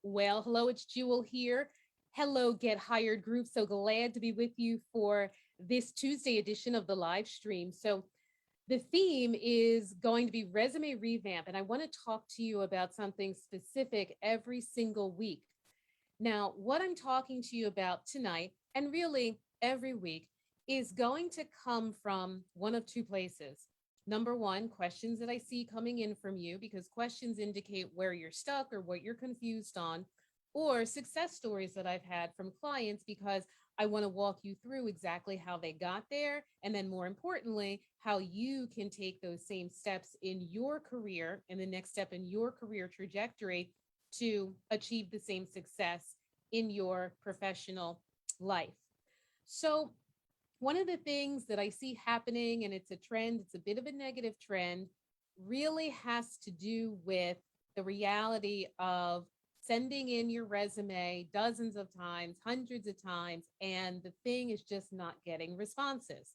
Well, hello, it's Jewel here. Hello, Get Hired Group. So glad to be with you for this Tuesday edition of the live stream. So, the theme is going to be resume revamp, and I want to talk to you about something specific every single week. Now, what I'm talking to you about tonight, and really every week, is going to come from one of two places. Number one, questions that I see coming in from you, because questions indicate where you're stuck or what you're confused on, or success stories that I've had from clients because I want to walk you through exactly how they got there. And then, more importantly, how you can take those same steps in your career and the next step in your career trajectory to achieve the same success in your professional life. So, one of the things that I see happening, and it's a trend, it's a bit of a negative trend, really has to do with the reality of sending in your resume dozens of times, hundreds of times, and the thing is just not getting responses.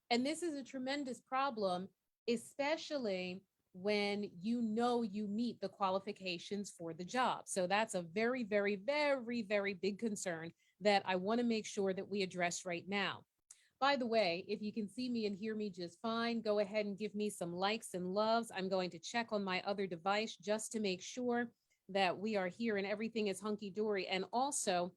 And this is a tremendous problem, especially when you know you meet the qualifications for the job. So that's a very, very, very, very big concern that I want to make sure that we address right now. By the way, if you can see me and hear me just fine, go ahead and give me some likes and loves. I'm going to check on my other device just to make sure that we are here and everything is hunky dory. And also,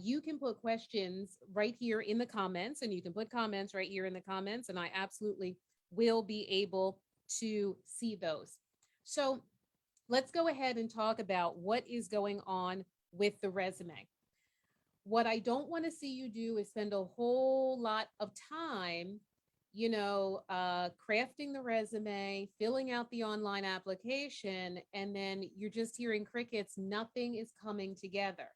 you can put questions right here in the comments, and you can put comments right here in the comments, and I absolutely will be able to see those. So let's go ahead and talk about what is going on with the resume. What I don't want to see you do is spend a whole lot of time, crafting the resume, filling out the online application, and then you're just hearing crickets. Nothing is coming together.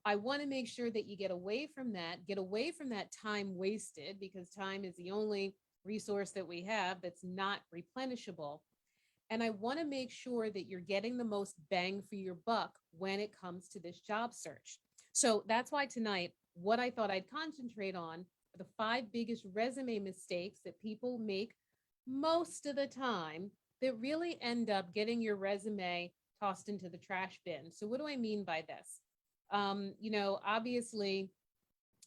I want to make sure that you get away from that time wasted, because time is the only resource that we have that's not replenishable. And I want to make sure that you're getting the most bang for your buck when it comes to this job search. So that's why tonight, what I thought I'd concentrate on are the five biggest resume mistakes that people make most of the time that really end up getting your resume tossed into the trash bin. So, what do I mean by this? Obviously,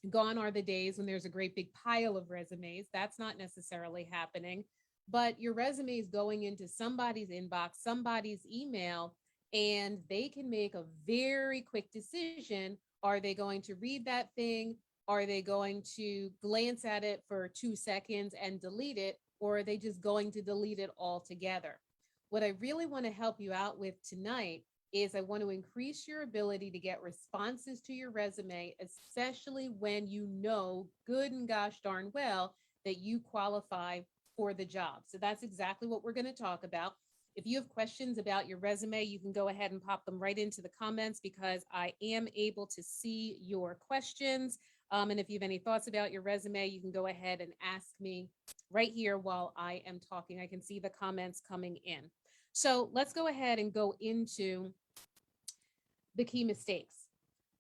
gone are the days when there's a great big pile of resumes. That's not necessarily happening, but your resume is going into somebody's inbox, somebody's email, and they can make a very quick decision. Are they going to read that thing? Are they going to glance at it for 2 seconds and delete it? Or are they just going to delete it altogether? What I really want to help you out with tonight is I want to increase your ability to get responses to your resume, especially when you know good and gosh darn well that you qualify for the job. So that's exactly what we're going to talk about. If you have questions about your resume, you can go ahead and pop them right into the comments, because I am able to see your questions. And if you have any thoughts about your resume, you can go ahead and ask me right here while I am talking. I can see the comments coming in. So let's go ahead and go into the key mistakes.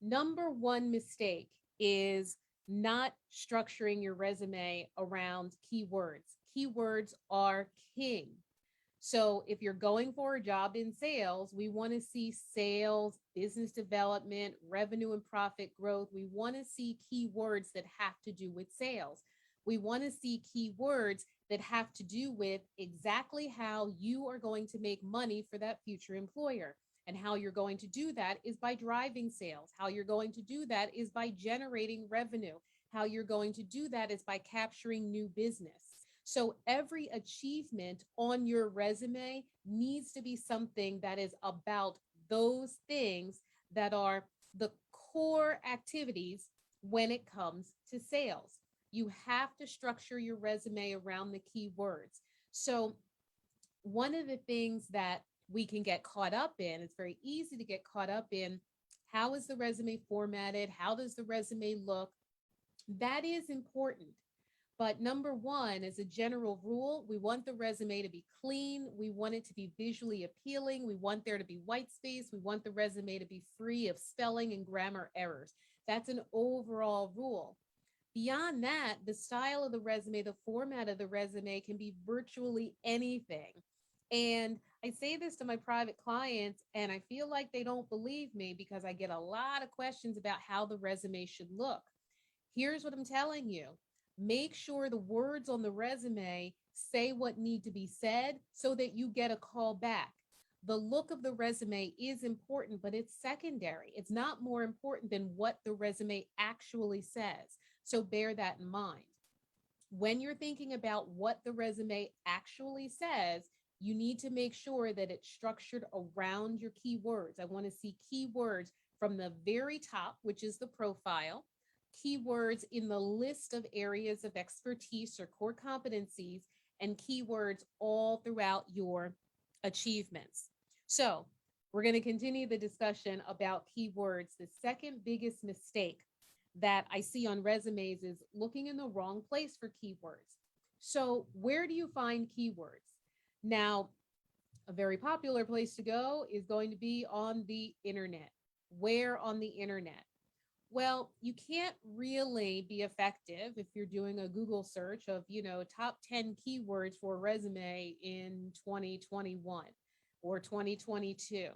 Number one mistake is not structuring your resume around keywords. Keywords are king. So if you're going for a job in sales, we want to see sales, business development, revenue and profit growth. We want to see keywords that have to do with sales. We want to see keywords that have to do with exactly how you are going to make money for that future employer. And how you're going to do that is by driving sales. How you're going to do that is by generating revenue. How you're going to do that is by capturing new business. So every achievement on your resume needs to be something that is about those things that are the core activities when it comes to sales. You have to structure your resume around the keywords. So one of the things that we can get caught up in, it's very easy to get caught up in, how is the resume formatted? How does the resume look? That is important. But number one, as a general rule, we want the resume to be clean. We want it to be visually appealing. We want there to be white space. We want the resume to be free of spelling and grammar errors. That's an overall rule. Beyond that, the style of the resume, the format of the resume can be virtually anything. And I say this to my private clients, and I feel like they don't believe me because I get a lot of questions about how the resume should look. Here's what I'm telling you: make sure the words on the resume say what need to be said so that you get a call back. The look of the resume is important, but it's secondary. It's not more important than what the resume actually says. So bear that in mind. When you're thinking about what the resume actually says, you need to make sure that it's structured around your keywords. I want to see keywords from the very top, which is the profile, keywords in the list of areas of expertise or core competencies, and keywords all throughout your achievements. So, we're going to continue the discussion about keywords. The second biggest mistake that I see on resumes is looking in the wrong place for keywords. So, where do you find keywords? Now, a very popular place to go is going to be on the internet. Where on the internet? Well, you can't really be effective if you're doing a Google search of, top 10 keywords for a resume in 2021 or 2022.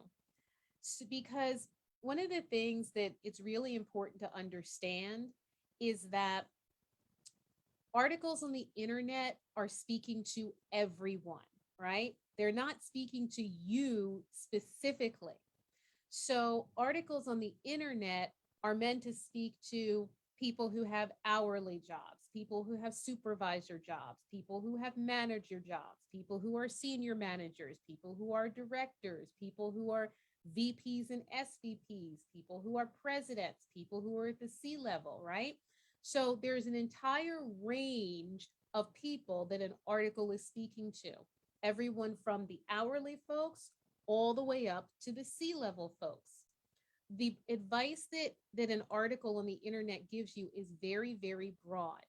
So, because one of the things that it's really important to understand is that articles on the internet are speaking to everyone, right? They're not speaking to you specifically. So, articles on the internet are meant to speak to people who have hourly jobs, people who have supervisor jobs, people who have manager jobs, people who are senior managers, people who are directors, people who are VPs and SVPs, people who are presidents, people who are at the C level, right? So there's an entire range of people that an article is speaking to, everyone from the hourly folks all the way up to the C level folks. The advice that an article on the internet gives you is very, very broad.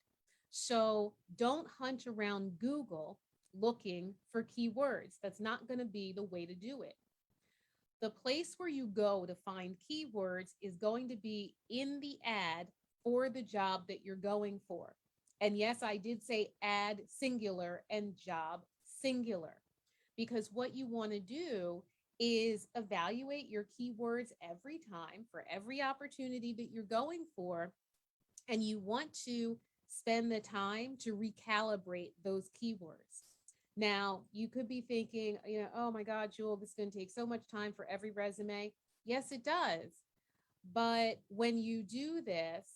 So don't hunt around Google looking for keywords. That's not going to be the way to do it. The place where you go to find keywords is going to be in the ad for the job that you're going for. And yes, I did say ad singular and job singular, because what you want to do is evaluate your keywords every time for every opportunity that you're going for. And you want to spend the time to recalibrate those keywords. Now, you could be thinking, oh my God, Jewel, this is going to take so much time for every resume. Yes, it does. But when you do this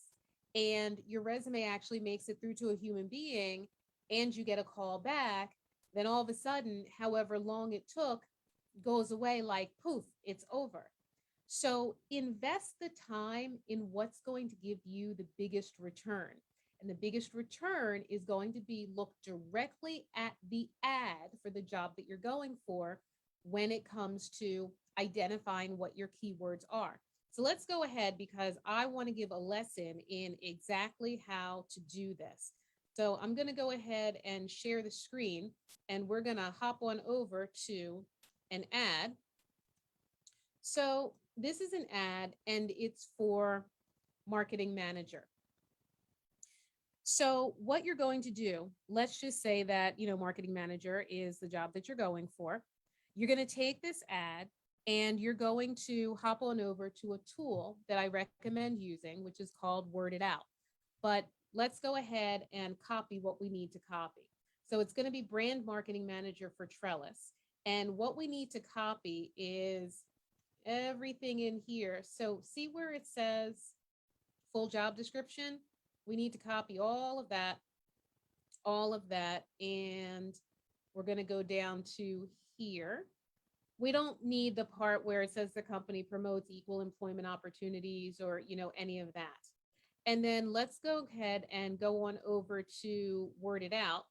and your resume actually makes it through to a human being and you get a call back, then all of a sudden, however long it took goes away like poof, it's over. So invest the time in what's going to give you the biggest return. And the biggest return is going to be look directly at the ad for the job that you're going for when it comes to identifying what your keywords are. So let's go ahead because I want to give a lesson in exactly how to do this. So I'm going to go ahead and share the screen and we're going to hop on over to an ad. So this is an ad and it's for marketing manager. So what you're going to do, let's just say that, marketing manager is the job that you're going for. You're going to take this ad and you're going to hop on over to a tool that I recommend using, which is called Word It Out. But let's go ahead and copy what we need to copy. So it's going to be brand marketing manager for Trellis. And what we need to copy is everything in here. So see where it says full job description? We need to copy all of that, and we're going to go down to here. We don't need the part where it says the company promotes equal employment opportunities or, any of that. And then let's go ahead and go on over to Word It Out.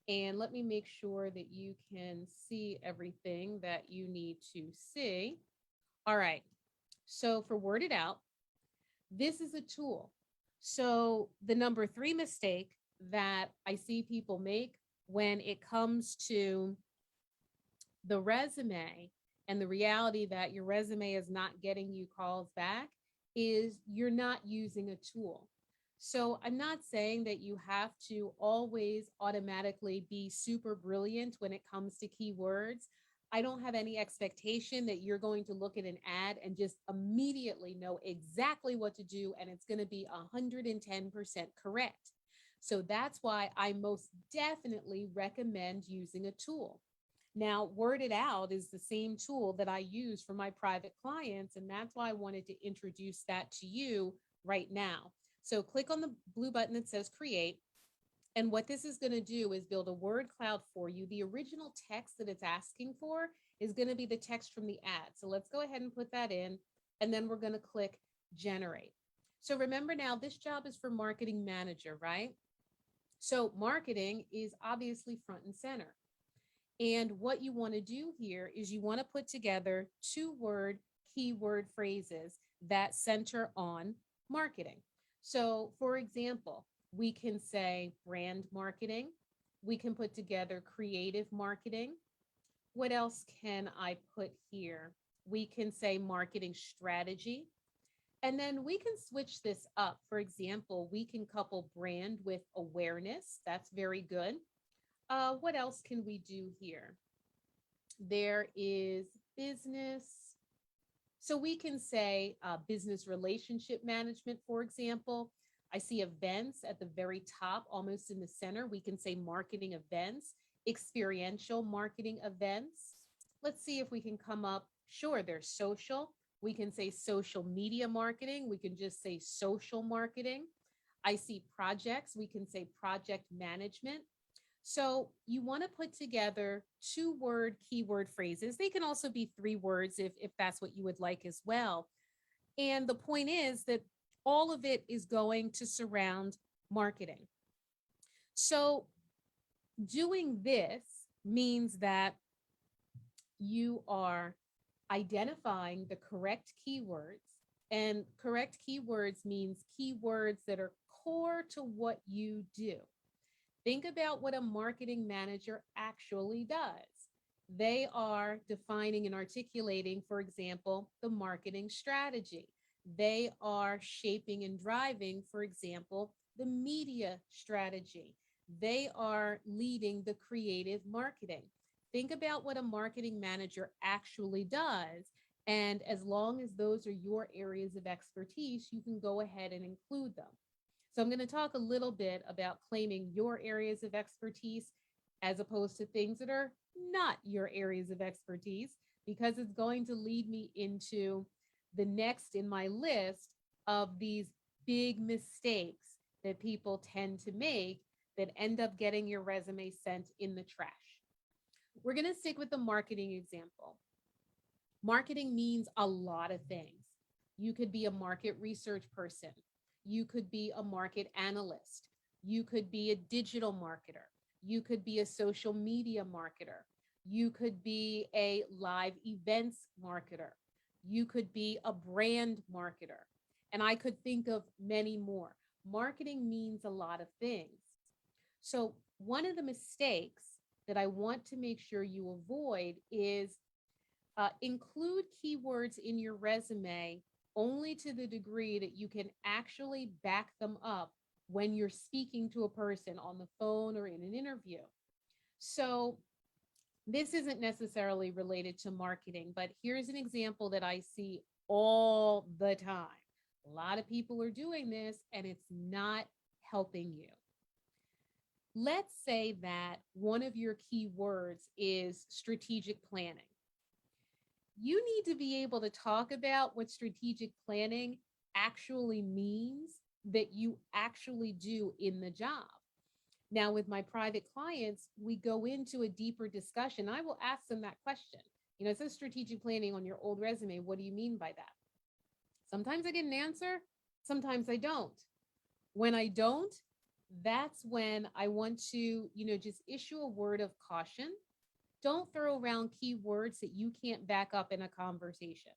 And let me make sure that you can see everything that you need to see. All right. So for Word It Out, this is a tool. So the number 3 mistake that I see people make when it comes to the resume and the reality that your resume is not getting you calls back is you're not using a tool. So I'm not saying that you have to always automatically be super brilliant when it comes to keywords. I don't have any expectation that you're going to look at an ad and just immediately know exactly what to do and it's going to be 110% correct. So that's why I most definitely recommend using a tool. Now, Word It Out is the same tool that I use for my private clients, and that's why I wanted to introduce that to you right now. So, click on the blue button that says Create. And what this is going to do is build a word cloud for you. The original text that it's asking for is going to be the text from the ad. So, let's go ahead and put that in, and then we're going to click Generate. So, remember now, this job is for marketing manager, right? So, marketing is obviously front and center. And what you want to do here is you want to put together two-word keyword phrases that center on marketing. So, for example, we can say brand marketing. We can put together creative marketing. What else can I put here? We can say marketing strategy. And then we can switch this up. For example, we can couple brand with awareness. That's very good. What else can we do here? There is business. So we can say business relationship management, for example. I see events at the very top, almost in the center. We can say marketing events, experiential marketing events. Let's see if we can come up. Sure, there's social. We can say social media marketing. We can just say social marketing. I see projects. We can say project management. So you want to put together two-word keyword phrases. They can also be three words if that's what you would like as well. And the point is that all of it is going to surround marketing. So doing this means that you are identifying the correct keywords. And correct keywords means keywords that are core to what you do. Think about what a marketing manager actually does. They are defining and articulating, for example, the marketing strategy. They are shaping and driving, for example, the media strategy. They are leading the creative marketing. Think about what a marketing manager actually does. And as long as those are your areas of expertise, you can go ahead and include them. So I'm going to talk a little bit about claiming your areas of expertise as opposed to things that are not your areas of expertise, because it's going to lead me into the next in my list of these big mistakes that people tend to make that end up getting your resume sent in the trash. We're going to stick with the marketing example. Marketing means a lot of things. You could be a market research person. You could be a market analyst. You could be a digital marketer. You could be a social media marketer. You could be a live events marketer. You could be a brand marketer. And I could think of many more. Marketing means a lot of things. So, one of the mistakes that I want to make sure you avoid is include keywords in your resume only to the degree that you can actually back them up when you're speaking to a person on the phone or in an interview. So, this isn't necessarily related to marketing, but here's an example that I see all the time. A lot of people are doing this and it's not helping you. Let's say that one of your keywords is strategic planning. You need to be able to talk about what strategic planning actually means that you actually do in the job. Now, with my private clients, we go into a deeper discussion. I will ask them that question. It says strategic planning on your old resume. What do you mean by that? Sometimes I get an answer, sometimes I don't. When I don't, that's when I want to, just issue a word of caution. Don't throw around keywords that you can't back up in a conversation.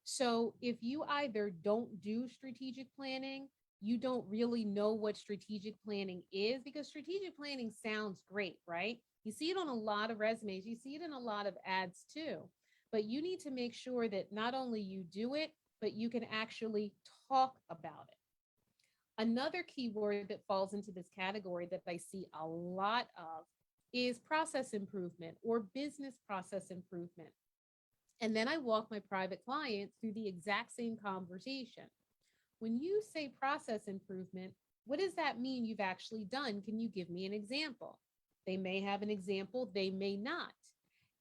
So if you either don't do strategic planning, you don't really know what strategic planning is, because strategic planning sounds great, right? You see it on a lot of resumes, you see it in a lot of ads too. But you need to make sure that not only you do it, but you can actually talk about it. Another keyword that falls into this category that I see a lot of is process improvement or business process improvement. And then I walk my private clients through the exact same conversation. When you say process improvement, what does that mean you've actually done? Can you give me an example? They may have an example, they may not.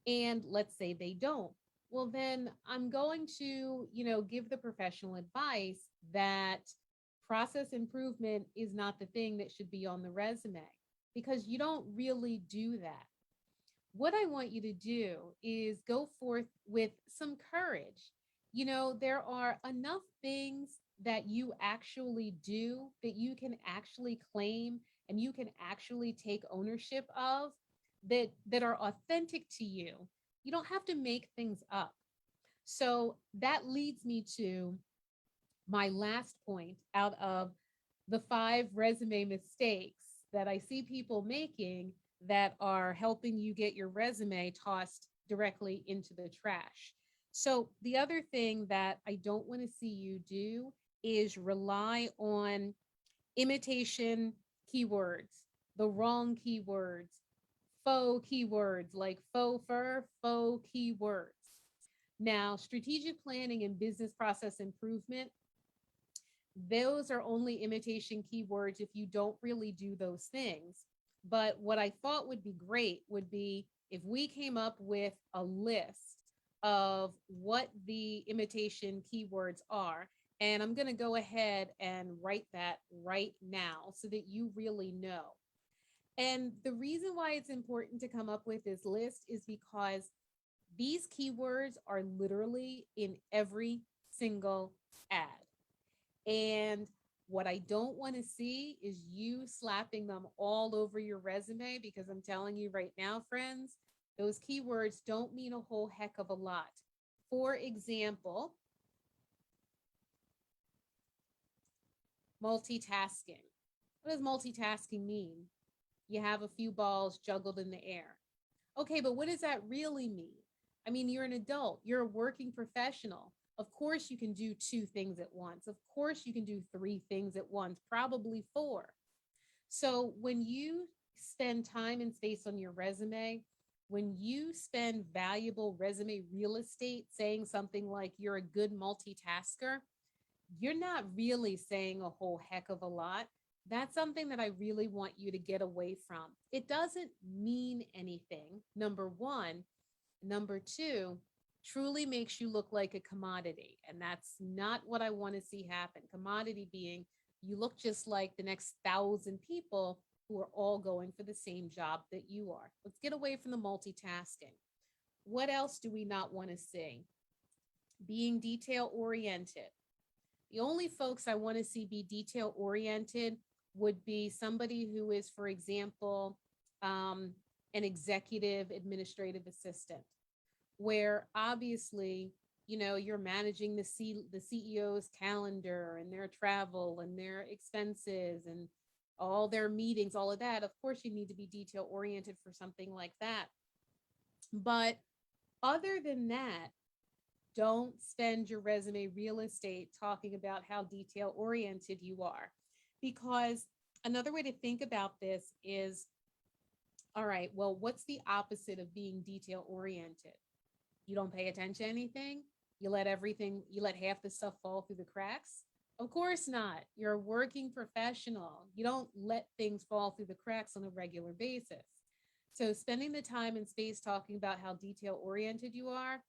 And let's say they don't. Well, then I'm going to, give the professional advice that process improvement is not the thing that should be on the resume because you don't really do that. What I want you to do is go forth with some courage. There are enough things that you actually do that you can actually claim and you can actually take ownership of that are authentic to you. You don't have to make things up. So that leads me to my last point out of the 5 resume mistakes that I see people making that are helping you get your resume tossed directly into the trash. So, the other thing that I don't want to see you do is rely on imitation keywords, the wrong keywords, faux keywords like faux fur, faux keywords. Now, strategic planning and business process improvement, those are only imitation keywords if you don't really do those things. But what I thought would be great would be if we came up with a list of what the imitation keywords are. And I'm going to go ahead and write that right now so that you really know. And the reason why it's important to come up with this list is because these keywords are literally in every single ad. And what I don't want to see is you slapping them all over your resume because I'm telling you right now, friends, those keywords don't mean a whole heck of a lot. For example, multitasking. What does multitasking mean? You have a few balls juggled in the air. Okay, but what does that really mean? I mean, you're an adult, you're a working professional. Of course, you can do 2 things at once. Of course, you can do 3 things at once, probably 4. So, when you spend time and space on your resume, when you spend valuable resume real estate saying something like you're a good multitasker, you're not really saying a whole heck of a lot. That's something that I really want you to get away from. It doesn't mean anything, number one. Number two, truly makes you look like a commodity. And that's not what I want to see happen. Commodity being you look just like the next 1,000 people who are all going for the same job that you are. Let's get away from the multitasking. What else do we not want to see? Being detail oriented. The only folks I want to see be detail oriented would be somebody who is, for example, an executive administrative assistant, where obviously, you're managing the CEO's calendar and their travel and their expenses and all their meetings, all of that. Of course, you need to be detail oriented for something like that. But other than that, don't spend your resume real estate talking about how detail oriented you are. Because another way to think about this is, all right, well, what's the opposite of being detail oriented? You don't pay attention to anything. You let half the stuff fall through the cracks. Of course not. You're a working professional. You don't let things fall through the cracks on a regular basis. So spending the time and space talking about how detail oriented you are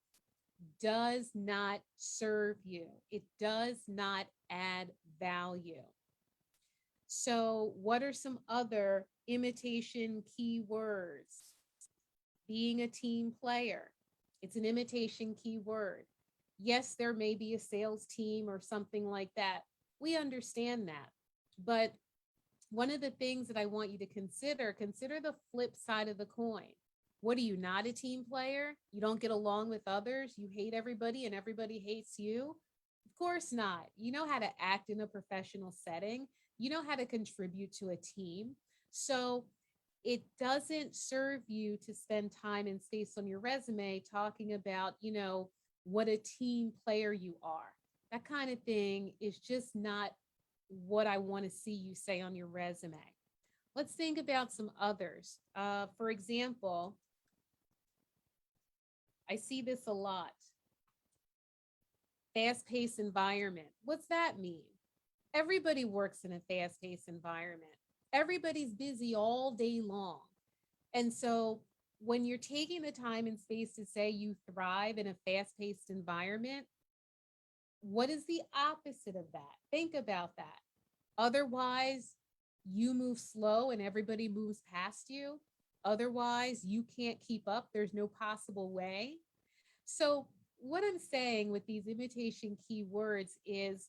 does not serve you. It does not add value. So, what are some other imitation keywords? Being a team player. It's an imitation keyword. Yes, there may be a sales team or something like that. We understand that. But one of the things that I want you to consider the flip side of the coin. What are you, not a team player? You don't get along with others? You hate everybody and everybody hates you? Of course not. You know how to act in a professional setting. You know how to contribute to a team. So it doesn't serve you to spend time and space on your resume talking about, what a team player you are. That kind of thing is just not what I want to see you say on your resume. Let's think about some others. For example, I see this a lot: fast paced environment. What's that mean? Everybody works in a fast paced environment, everybody's busy all day long. And so when you're taking the time and space to say you thrive in a fast paced environment, what is the opposite of that? Think about that. Otherwise, you move slow and everybody moves past you. Otherwise, you can't keep up. There's no possible way. So, what I'm saying with these imitation keywords is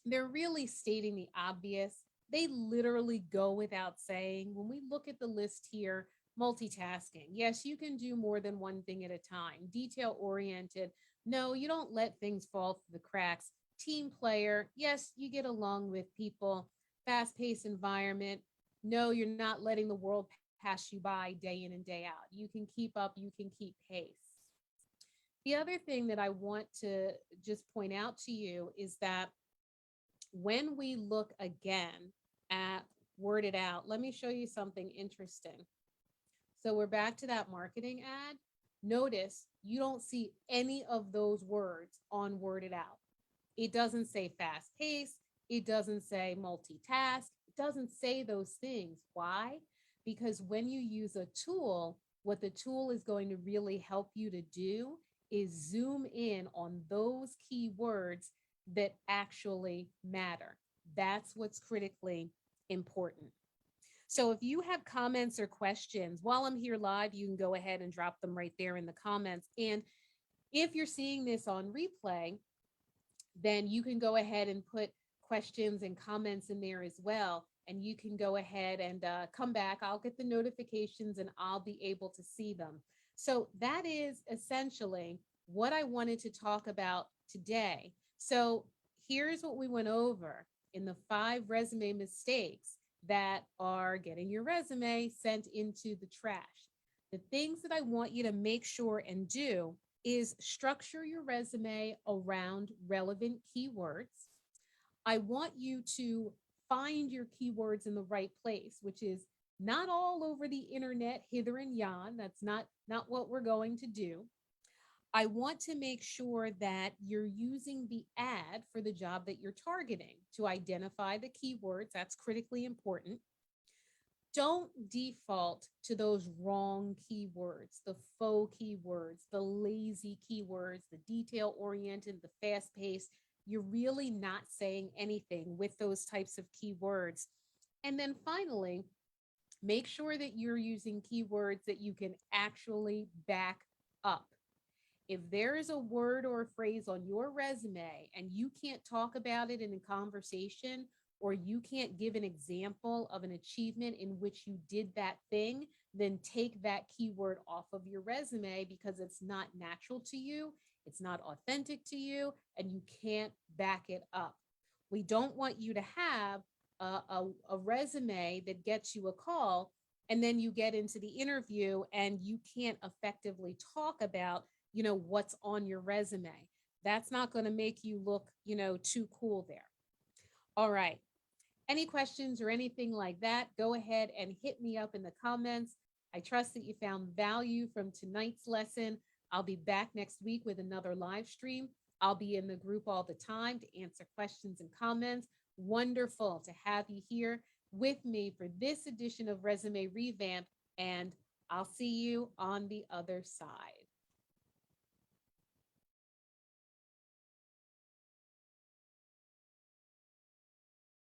they're really stating the obvious. They literally go without saying. When we look at the list here, multitasking. Yes, you can do more than one thing at a time. Detail oriented. No, you don't let things fall through the cracks. Team player. Yes, you get along with people. Fast paced environment. No, you're not letting the world pass you by day in and day out. You can keep up, you can keep pace. The other thing that I want to just point out to you is that when we look again at word it out, let me show you something interesting. So we're back to that marketing ad. Notice you don't see any of those words on word it out. It doesn't say fast pace. It doesn't say multitask. It doesn't say those things. Why? Because when you use a tool, what the tool is going to really help you to do is zoom in on those keywords that actually matter. That's what's critically important. So if you have comments or questions while I'm here live, you can go ahead and drop them right there in the comments. And if you're seeing this on replay, then you can go ahead and put questions and comments in there as well. And you can go ahead and come back. I'll get the notifications and I'll be able to see them. So that is essentially what I wanted to talk about today. So here's what we went over in the 5 resume mistakes that are getting your resume sent into the trash. The things that I want you to make sure and do is structure your resume around relevant keywords. I want you to find your keywords in the right place, which is not all over the internet, hither and yon. That's not what we're going to do. I want to make sure that you're using the ad for the job that you're targeting to identify the keywords. That's critically important. Don't default to those wrong keywords, the faux keywords, the lazy keywords, the detail oriented, the fast paced. You're really not saying anything with those types of keywords. And then finally, make sure that you're using keywords that you can actually back up. If there is a word or a phrase on your resume and you can't talk about it in a conversation, or you can't give an example of an achievement in which you did that thing, then take that keyword off of your resume because it's not natural to you, it's not authentic to you, and you can't back it up. We don't want you to have a resume that gets you a call and then you get into the interview and you can't effectively talk about what's on your resume. That's not going to make you look too cool there. All right, any questions or anything like that, go ahead and hit me up in the comments. I trust that you found value from tonight's lesson. I'll be back next week with another live stream. I'll be in the group all the time to answer questions and comments. Wonderful to have you here with me for this edition of Resume Revamp, and I'll see you on the other side.